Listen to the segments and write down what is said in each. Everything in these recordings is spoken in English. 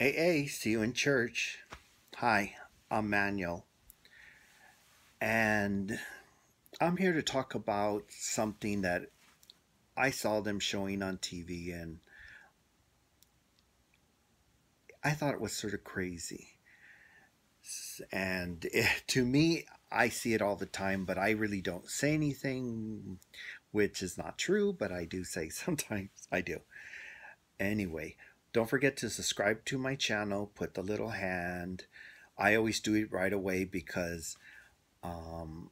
AA, see you in church. Hi, I'm Manuel, and I'm here to talk about something that I saw them showing on TV, and I thought it was sort of crazy. To me, I see it all the time, but I really don't say anything, which is not true, but I do say sometimes I do. Anyway, don't forget to subscribe to my channel, put the little hand. I always do it right away because um,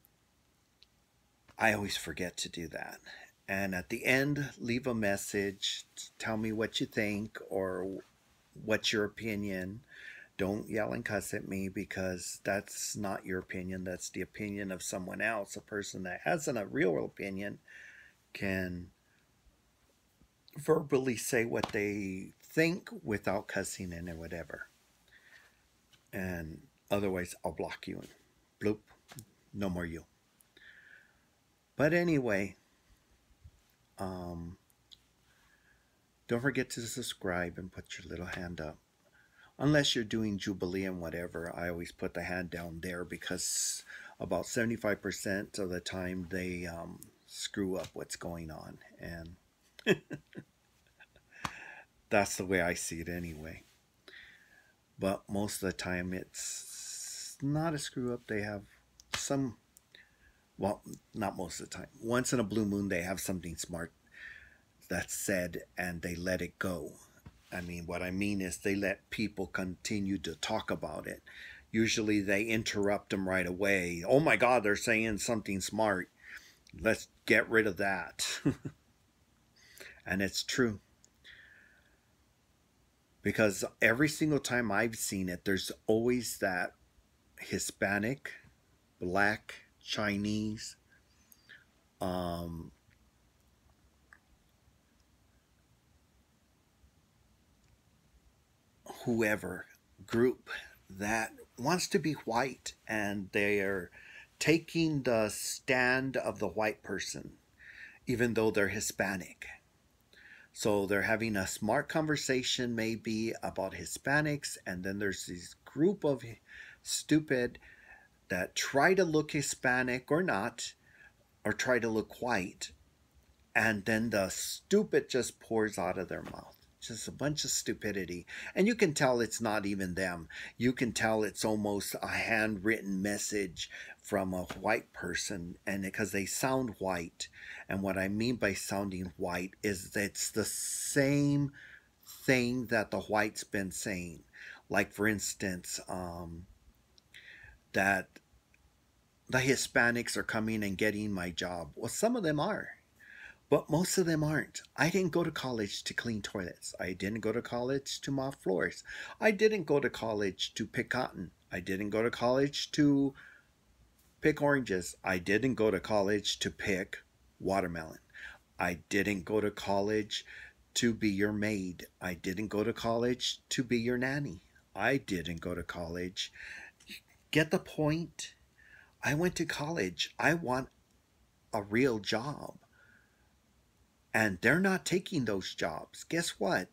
I always forget to do that. And at the end, leave a message. Tell me what you think or what's your opinion. Don't yell and cuss at me because that's not your opinion. That's the opinion of someone else. A person that hasn't a real opinion can verbally say what they think without cussing in or whatever. And otherwise, I'll block you and bloop, no more you. But anyway, um, don't forget to subscribe and put your little hand up. Unless you're doing Jubilee and whatever, I always put the hand down there because about 75% of the time they screw up what's going on. And that's the way I see it anyway. But most of the time it's not a screw up. They have some, well, not most of the time. Once in a blue moon they have something smart that's said and they let it go. I mean, what I mean is they let people continue to talk about it. Usually they interrupt them right away. Oh my God, they're saying something smart. Let's get rid of that. And it's true. Because every single time I've seen it, there's always that Hispanic, Black, Chinese, whoever group that wants to be white, and they are taking the stand of the white person even though they're Hispanic. So they're having a smart conversation maybe about Hispanics, and then there's this group of stupid that try to look Hispanic or not, or try to look white, and then the stupid just pours out of their mouth. Just a bunch of stupidity. And you can tell it's not even them. You can tell it's almost a handwritten message from a white person, and because they sound white. And what I mean by sounding white is that it's the same thing that the white's been saying. Like, for instance, that the Hispanics are coming and getting my job. Well, some of them are. But most of them aren't. I didn't go to college to clean toilets. I didn't go to college to mop floors. I didn't go to college to pick cotton. I didn't go to college to pick oranges. I didn't go to college to pick watermelon. I didn't go to college to be your maid. I didn't go to college to be your nanny. I didn't go to college. Get the point? I went to college. I want a real job. And they're not taking those jobs. Guess what?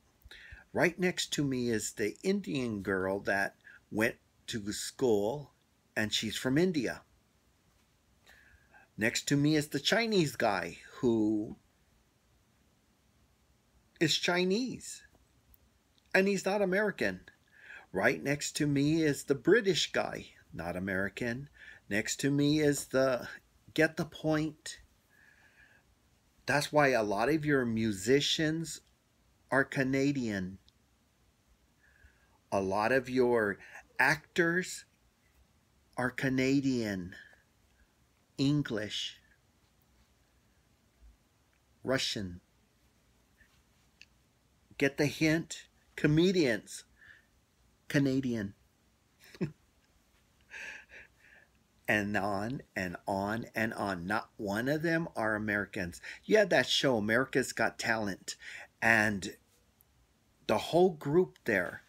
Right next to me is the Indian girl that went to school, and she's from India. Next to me is the Chinese guy who is Chinese, and he's not American. Right next to me is the British guy, not American. Next to me is the, get the point? That's why a lot of your musicians are Canadian. A lot of your actors are Canadian, English, Russian. Get the hint? Comedians, Canadian. And on and on and on. Not one of them are Americans. You had that show, America's Got Talent, and the whole group there,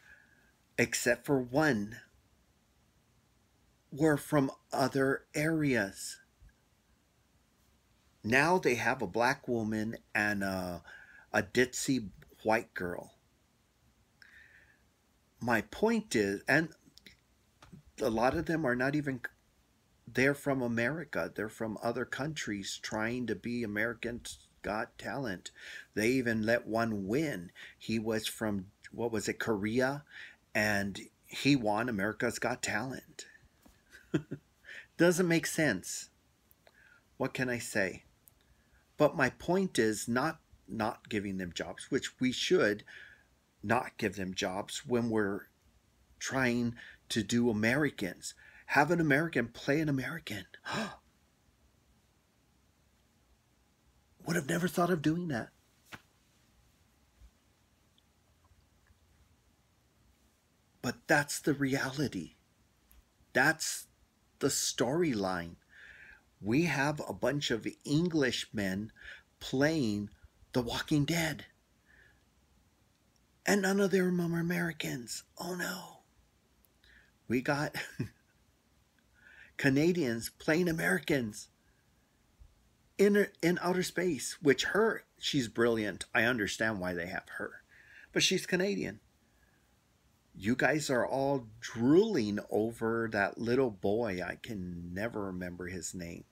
except for one, were from other areas. Now they have a black woman and a ditzy white girl. my point is, and a lot of them are not even, they're from America. They're from other countries trying to be Americans Got Talent. They even let one win. He was from, what was it, Korea, and he won America's Got Talent. Doesn't make sense. What can I say? But my point is not giving them jobs, which we should not give them jobs when we're trying to do Americans. Have an American play an American. Would have never thought of doing that. But that's the reality. That's the storyline. We have a bunch of Englishmen playing The Walking Dead. And none of them are Americans. Oh no. We got Canadians playing Americans in outer space, which she's brilliant. I understand why they have her. But she's Canadian. You guys are all drooling over that little boy. I can never remember his name.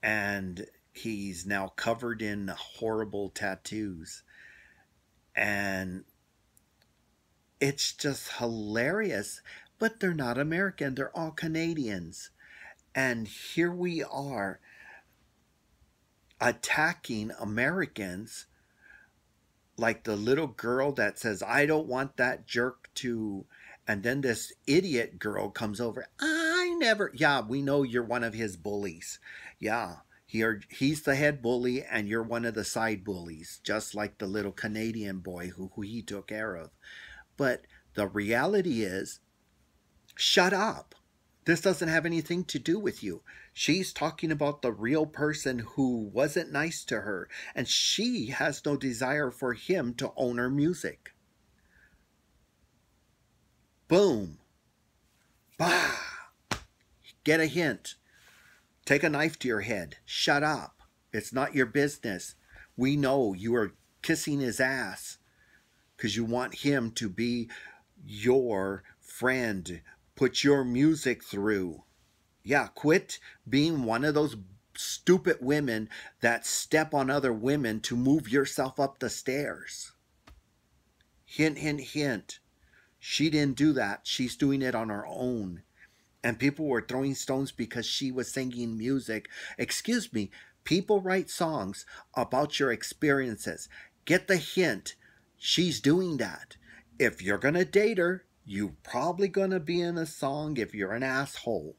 And he's now covered in horrible tattoos. And it's just hilarious. But they're not American. They're all Canadians. And here we are attacking Americans, like the little girl that says, I don't want that jerk to, and then this idiot girl comes over. I never, yeah, we know you're one of his bullies. Yeah, he's the head bully and you're one of the side bullies, just like the little Canadian boy who he took care of. But the reality is, shut up. This doesn't have anything to do with you. She's talking about the real person who wasn't nice to her, and she has no desire for him to own her music. Boom. Bah. Get a hint. Take a knife to your head. Shut up. It's not your business. We know you are kissing his ass because you want him to be your friend. Put your music through. Yeah, quit being one of those stupid women that step on other women to move yourself up the stairs. Hint, hint, hint. She didn't do that. She's doing it on her own. And people were throwing stones because she was singing music. Excuse me, people write songs about your experiences. Get the hint. She's doing that. If you're going to date her, you're probably going to be in a song if you're an asshole.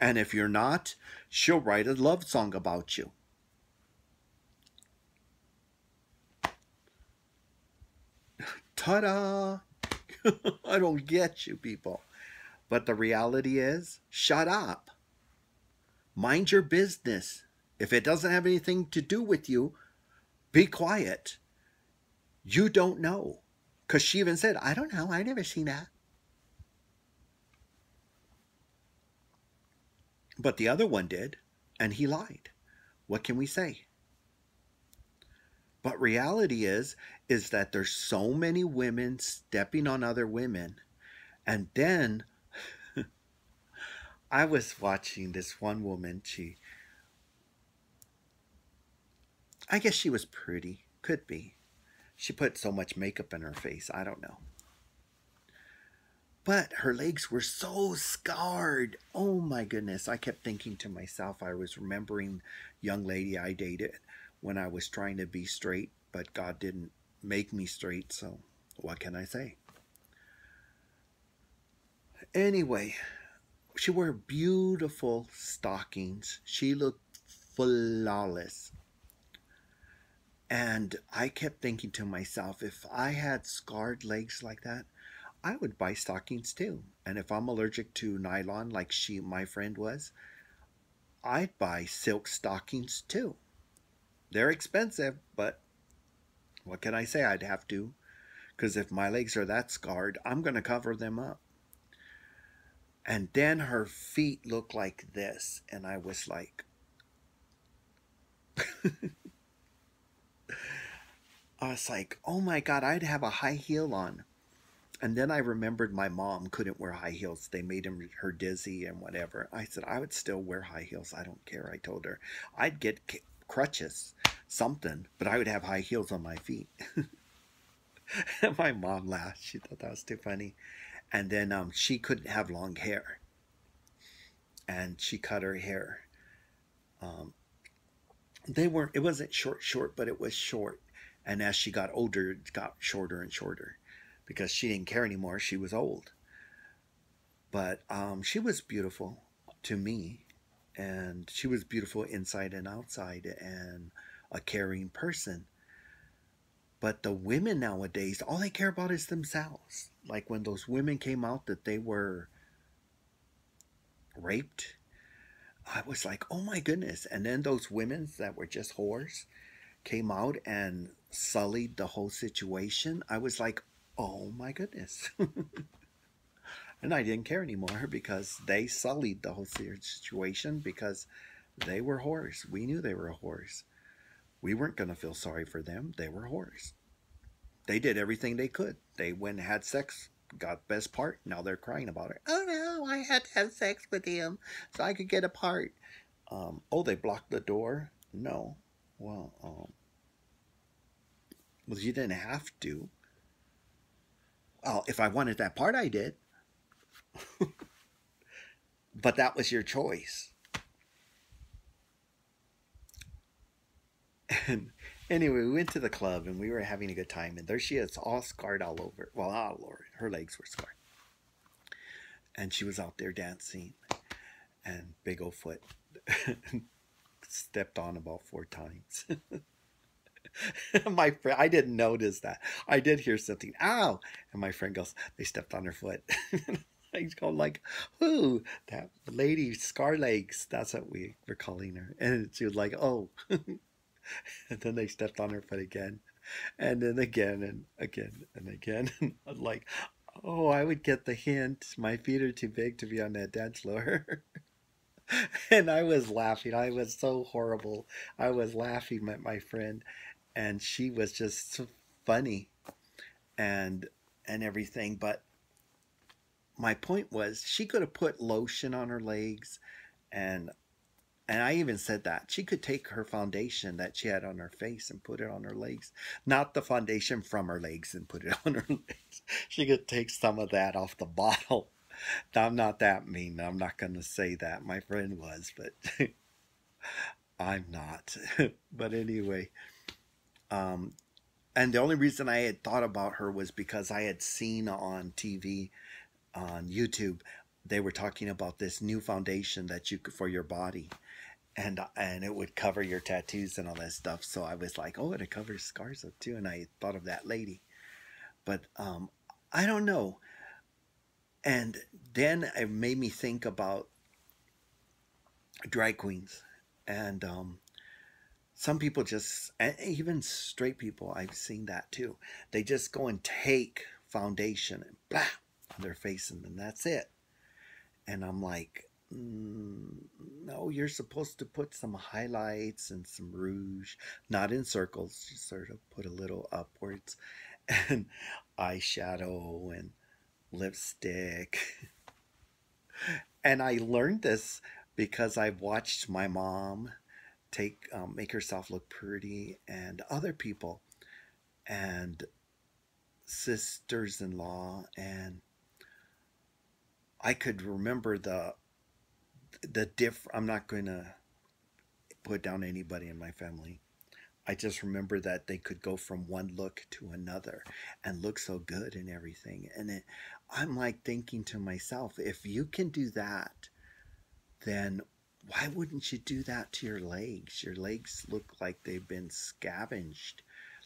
And if you're not, she'll write a love song about you. Ta-da! I don't get you people. But the reality is, shut up. Mind your business. If it doesn't have anything to do with you, be quiet. You don't know. Because she even said, I don't know. I never seen that. But the other one did, and he lied. What can we say? But reality is that there's so many women stepping on other women. And then I was watching this one woman. I guess she was pretty. Could be. She put so much makeup in her face. I don't know. But her legs were so scarred. Oh my goodness. I kept thinking to myself, I was remembering young lady I dated when I was trying to be straight, but God didn't make me straight, so what can I say? Anyway, she wore beautiful stockings. She looked flawless. And I kept thinking to myself, if I had scarred legs like that, I would buy stockings too. And if I'm allergic to nylon like my friend was, I'd buy silk stockings too. They're expensive, but what can I say? I'd have to. Because if my legs are that scarred, I'm going to cover them up. And then her feet looked like this. And I was like, I was like, oh my God, I'd have a high heel on. And then I remembered my mom couldn't wear high heels. They made her dizzy and whatever. I said, I would still wear high heels. I don't care. I told her I'd get crutches, something, but I would have high heels on my feet. And my mom laughed. She thought that was too funny. And then she couldn't have long hair. And she cut her hair. Um, they weren't, it wasn't short, but it was short. And as she got older, it got shorter and shorter because she didn't care anymore. She was old. But she was beautiful to me. And she was beautiful inside and outside and a caring person. But the women nowadays, all they care about is themselves. Like when those women came out that they were raped, I was like, oh my goodness. And then those women that were just whores came out and sullied the whole situation. I was like, oh my goodness. And I didn't care anymore because they sullied the whole situation because they were whores. We knew they were whores. We weren't going to feel sorry for them. They were whores. They did everything they could. They went and had sex, got best part. Now they're crying about it. Oh no, I had to have sex with him so I could get a part. Oh, they blocked the door? No. Well, well, you didn't have to. Well, if I wanted that part, I did. But that was your choice. And anyway, we went to the club and we were having a good time. And there she is, all scarred all over. Well, not all over. Her legs were scarred. And she was out there dancing. And big old foot stepped on about 4 times. My friend, I didn't notice that. I did hear something. Ow! And my friend goes, they stepped on her foot. He's going like, who? That lady, Scar Legs. That's what we were calling her. And she was like, oh. And then they stepped on her foot again. And then again and again and again. And I was like, oh, I would get the hint. My feet are too big to be on that dance floor. And I was laughing. I was so horrible. I was laughing at my friend. And she was just so funny and everything. But my point was she could have put lotion on her legs and I even said that she could take her foundation that she had on her face and put it on her legs, not the foundation from her legs and put it on her legs. She could take some of that off the bottle. I'm not that mean. I'm not going to say that. My friend was, but I'm not. But anyway, and the only reason I had thought about her was because I had seen on TV, on YouTube, they were talking about this new foundation that you could for your body, and it would cover your tattoos and all that stuff. So I was like, oh, it covers scars up too, and I thought of that lady. But I don't know. And then it made me think about drag queens, and some people just, and even straight people, I've seen that too. They just go and take foundation and blah on their face, and then that's it. And I'm like, no, you're supposed to put some highlights and some rouge, not in circles, just sort of put a little upwards, and eyeshadow and lipstick. And I learned this because I've watched my mom make herself look pretty, and other people and sisters-in-law, and I could remember I'm not going to put down anybody in my family. I just remember that they could go from one look to another and look so good and everything. And I'm like thinking to myself, if you can do that, then why wouldn't you do that to your legs? Your legs look like they've been scavenged,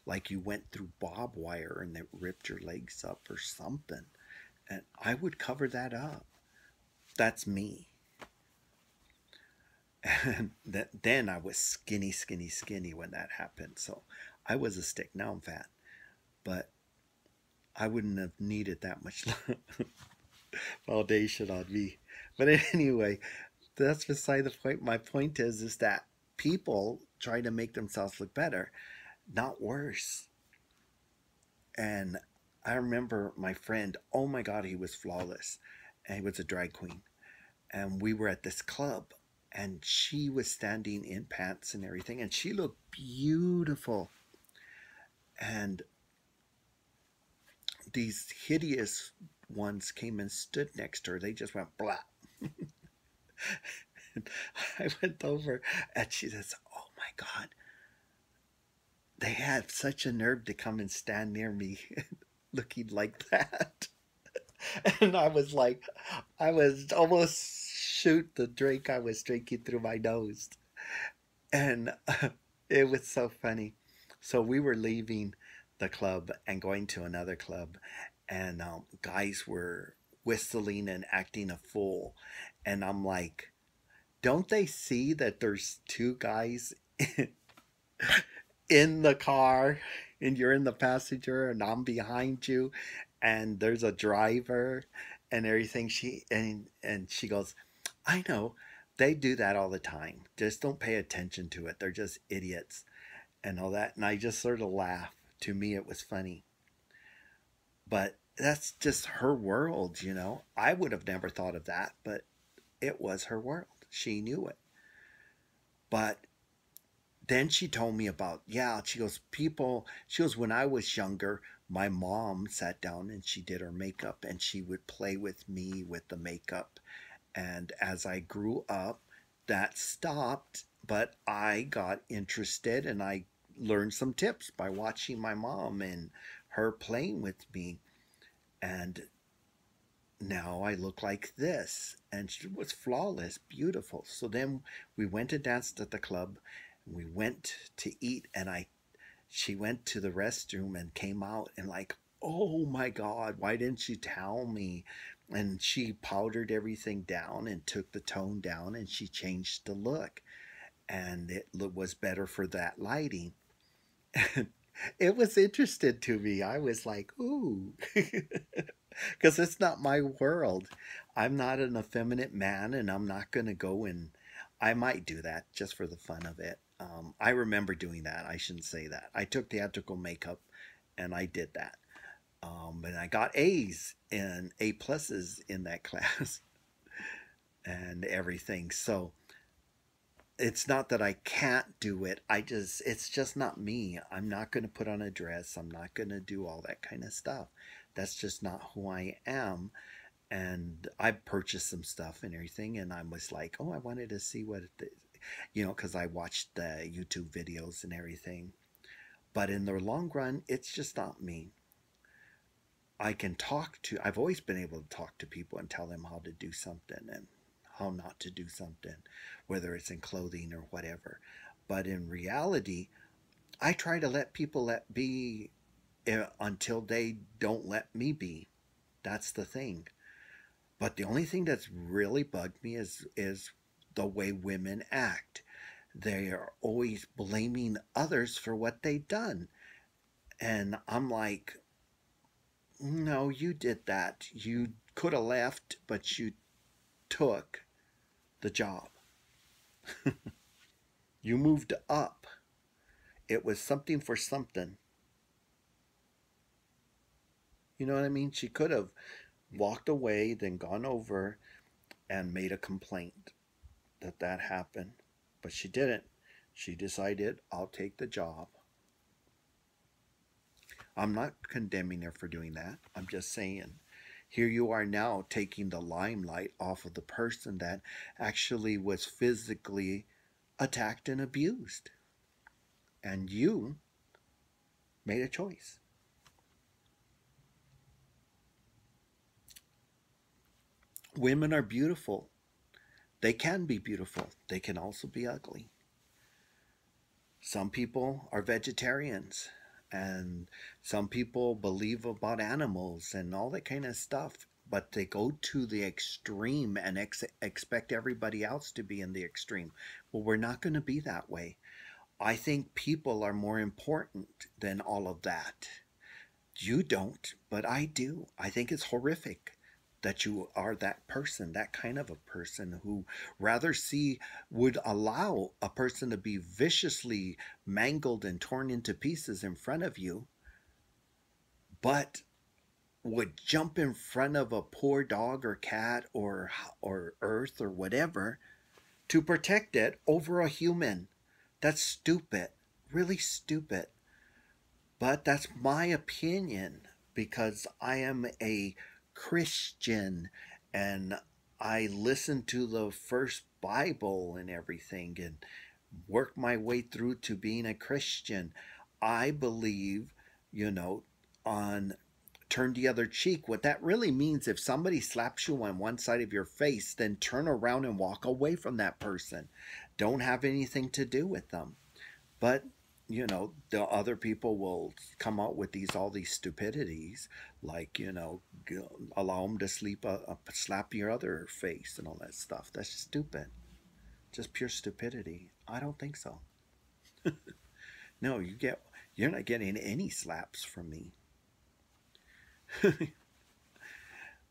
like you went through barbed wire and it ripped your legs up or something. And I would cover that up. That's me. And then I was skinny when that happened. So I was a stick. Now I'm fat. But I wouldn't have needed that much foundation on me. But anyway, that's beside the point. My point is that people try to make themselves look better, not worse. And I remember my friend, oh my God, he was flawless. And he was a drag queen. And we were at this club, and she was standing in pants and everything, and she looked beautiful. And these hideous ones came and stood next to her. They just went blah. And I went over, and she says, oh my God, they had such a nerve to come and stand near me looking like that. And I was like, I was almost shoot the drink I was drinking through my nose. And it was so funny. So we were leaving the club and going to another club, and guys were whistling and acting a fool. And I'm like, don't they see that there's two guys in the car and you're in the passenger and I'm behind you and there's a driver and everything? And she goes, I know, they do that all the time. Just don't pay attention to it. They're just idiots and all that. And I just sort of laughed. To me, it was funny. But that's just her world, you know. I would have never thought of that, but it was her world. She knew it. But then she told me about, yeah, she goes, she goes, when I was younger, my mom sat down and she did her makeup and she would play with me with the makeup. And as I grew up, that stopped, but I got interested and I learned some tips by watching my mom and her playing with me. And now I look like this. And she was flawless, beautiful. So then we went and danced at the club. We went to eat, and she went to the restroom and came out and like, oh my God, why didn't you tell me? And she powdered everything down and took the tone down and she changed the look. And it was better for that lighting. It was interesting to me. I was like, ooh, because it's not my world. I'm not an effeminate man, and I'm not going to go and I might do that just for the fun of it. I remember doing that. I shouldn't say that. I took theatrical makeup and I did that. And I got A's and A pluses in that class and everything. So it's not that I can't do it. It's just not me. I'm not going to put on a dress. I'm not going to do all that kind of stuff. That's just not who I am. And I purchased some stuff and everything. And I was like, oh, I wanted to see what it is, you know, because I watched the YouTube videos and everything. But in the long run, it's just not me. I've always been able to talk to people and tell them how to do something and how not to do something, whether it's in clothing or whatever. But in reality, I try to let people let be until they don't let me be. That's the thing. But the only thing that's really bugged me is the way women act. They are always blaming others for what they've done. And I'm like, no, you did that. You could have left, but you took the job. You moved up. It was something for something. You know what I mean? She could have walked away, then gone over and made a complaint that that happened. But she didn't. She decided, I'll take the job. I'm not condemning her for doing that. I'm just saying, here you are now taking the limelight off of the person that actually was physically attacked and abused. And you made a choice. Women are beautiful. They can be beautiful. They can also be ugly. Some people are vegetarians, and some people believe about animals and all that kind of stuff, but they go to the extreme and expect everybody else to be in the extreme. Well, we're not going to be that way. I think people are more important than all of that. You don't, but I do. I think it's horrific that you are that person, that kind of a person who rather would allow a person to be viciously mangled and torn into pieces in front of you, but would jump in front of a poor dog or cat or earth or whatever to protect it over a human. That's stupid. Really stupid. But that's my opinion because I am a Christian and I listen to the first Bible and everything and work my way through to being a Christian. I believe, you know, on turn the other cheek. What that really means, if somebody slaps you on one side of your face, then turn around and walk away from that person. Don't have anything to do with them. But the other people will come out with all these stupidities, like allow them to slap your other face and all that stuff. That's stupid, just pure stupidity. I don't think so. No, you're not getting any slaps from me.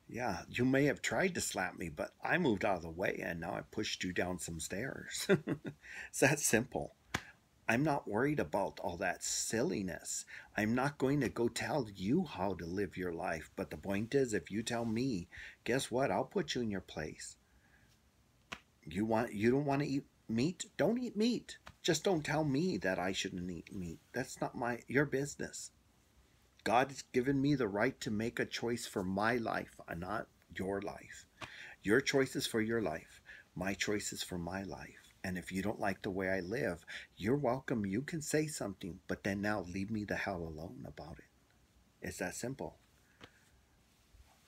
Yeah, you may have tried to slap me, but I moved out of the way and now I pushed you down some stairs. It's that simple. I'm not worried about all that silliness. I'm not going to go tell you how to live your life. But the point is, if you tell me, guess what? I'll put you in your place. You don't want to eat meat? Don't eat meat. Just don't tell me that I shouldn't eat meat. That's not your business. God has given me the right to make a choice for my life, and not your life. Your choice is for your life. My choice is for my life. And if you don't like the way I live, you're welcome. You can say something, but then now leave me the hell alone about it. It's that simple.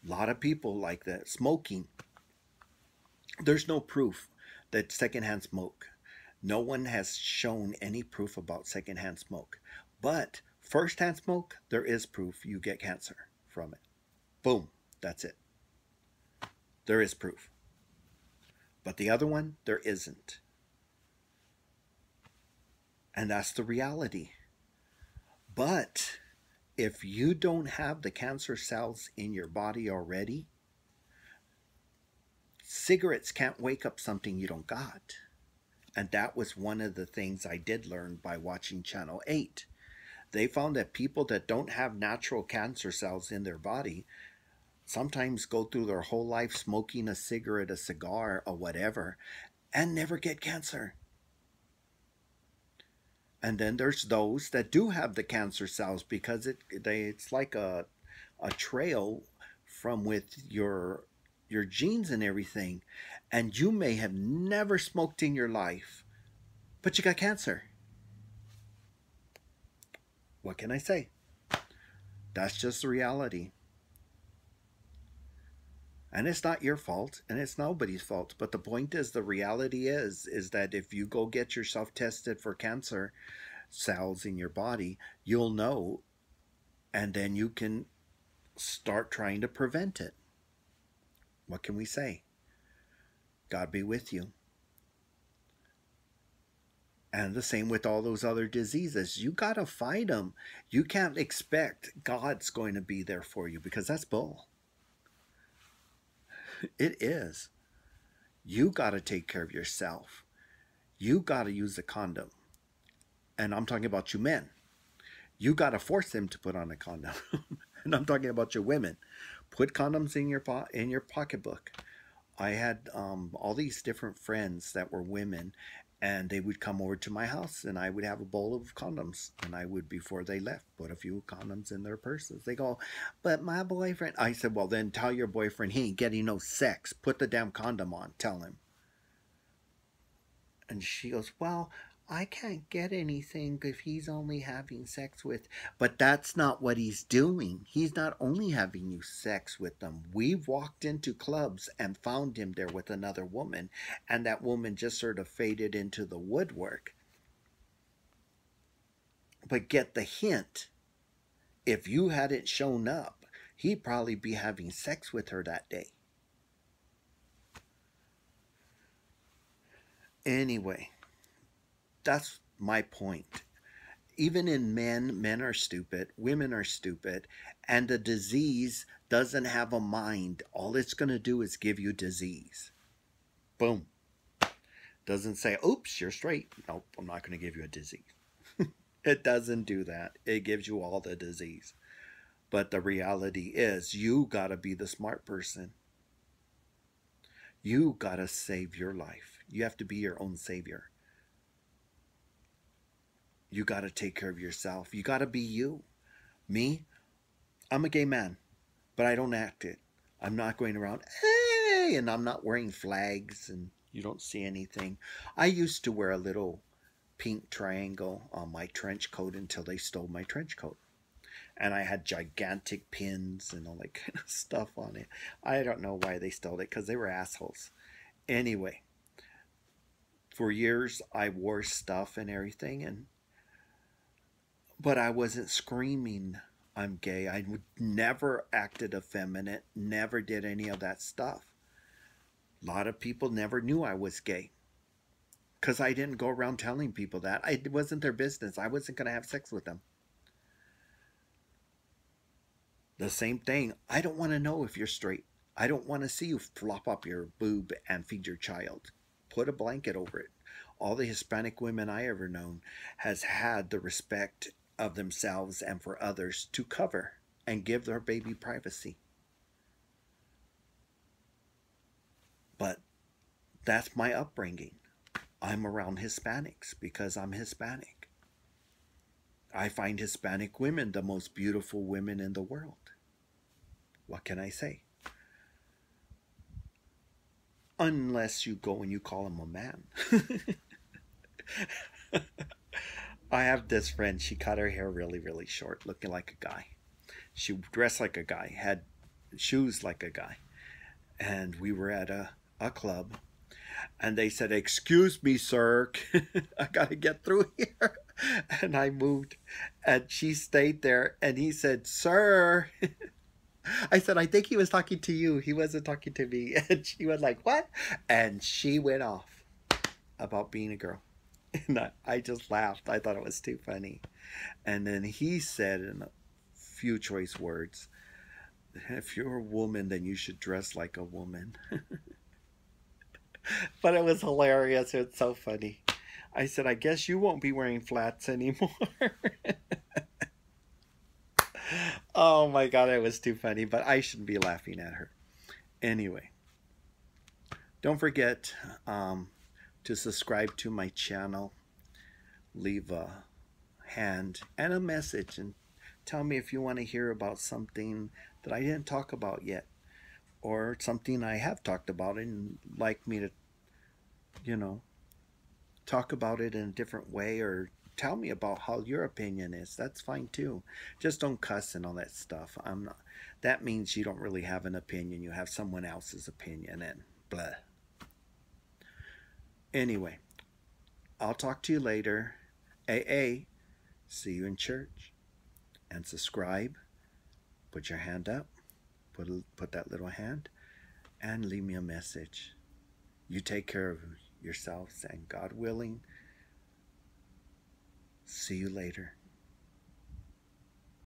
A lot of people like that. Smoking. There's no proof that secondhand smoke. No one has shown any proof about secondhand smoke. But firsthand smoke, there is proof you get cancer from it. Boom. That's it. There is proof. But the other one, there isn't. And that's the reality. But if you don't have the cancer cells in your body already, cigarettes can't wake up something you don't got. And that was one of the things I did learn by watching Channel 8. They found that people that don't have natural cancer cells in their body sometimes go through their whole life smoking a cigarette, a cigar, or whatever, and never get cancer. And then there's those that do have the cancer cells because it's like a trail from with your genes and everything. And you may have never smoked in your life, but you got cancer. What can I say? That's just the reality. And it's not your fault, and it's nobody's fault. But the point is, the reality is that if you go get yourself tested for cancer cells in your body, you'll know, and then you can start trying to prevent it. What can we say? God be with you. And the same with all those other diseases. You got to fight them. You can't expect God's going to be there for you because that's bull. It is. You got to take care of yourself. You got to use a condom. And I'm talking about you men. You got to force them to put on a condom. And I'm talking about you women. Put condoms in your pocketbook. I had all these different friends that were women, and they would come over to my house, and I would have a bowl of condoms, and I would, before they left, put a few condoms in their purses. They go, but my boyfriend... I said, well, then tell your boyfriend he ain't getting no sex. Put the damn condom on. Tell him. And she goes, well, I can't get anything if he's only having sex with... But that's not what he's doing. He's not only having you sex with them. We've walked into clubs and found him there with another woman, and that woman just sort of faded into the woodwork. But get the hint. If you hadn't shown up, he'd probably be having sex with her that day. Anyway, that's my point. Even in men are stupid, women are stupid, and the disease doesn't have a mind. All it's going to do is give you disease. Boom. Doesn't say, oops, you're straight. Nope, I'm not going to give you a disease. It doesn't do that. It gives you all the disease. But the reality is, you got to be the smart person. You got to save your life. You have to be your own savior. You got to take care of yourself. You got to be you. Me, I'm a gay man, but I don't act it. I'm not going around, hey, and I'm not wearing flags and you don't see anything. I used to wear a little pink triangle on my trench coat until they stole my trench coat. And I had gigantic pins and all that kind of stuff on it. I don't know why they stole it, because they were assholes. Anyway, for years I wore stuff and everything, but I wasn't screaming I'm gay. I would never acted effeminate, never did any of that stuff. A lot of people never knew I was gay because I didn't go around telling people that. It wasn't their business. I wasn't going to have sex with them. The same thing. I don't want to know if you're straight. I don't want to see you flop up your boob and feed your child. Put a blanket over it. All the Hispanic women I ever known has had the respect of themselves and for others to cover and give their baby privacy. But that's my upbringing. I'm around Hispanics because I'm Hispanic. I find Hispanic women the most beautiful women in the world. What can I say? Unless you go and you call him a man. I have this friend, she cut her hair really, really short, looking like a guy. She dressed like a guy, had shoes like a guy. And we were at a club. And they said, "Excuse me, sir. I got to get through here." And I moved. And she stayed there. And he said, "Sir." I said, "I think he was talking to you. He wasn't talking to me." And she was like, "What?" And she went off about being a girl. And I just laughed. I thought it was too funny. And then he said in a few choice words, "If you're a woman, then you should dress like a woman." But it was hilarious. It's so funny. I said, "I guess you won't be wearing flats anymore." Oh my God, it was too funny. But I shouldn't be laughing at her. Anyway, don't forget to subscribe to my channel. Leave a hand and a message and tell me if you want to hear about something that I didn't talk about yet, or something I have talked about and like me to, talk about it in a different way, or tell me about how your opinion is. That's fine too. Just don't cuss and all that stuff. I'm not. That means you don't really have an opinion. You have someone else's opinion and blah. Anyway, I'll talk to you later. AA, see you in church. And subscribe. Put your hand up. Put that little hand. And leave me a message. You take care of yourselves, and God willing, see you later.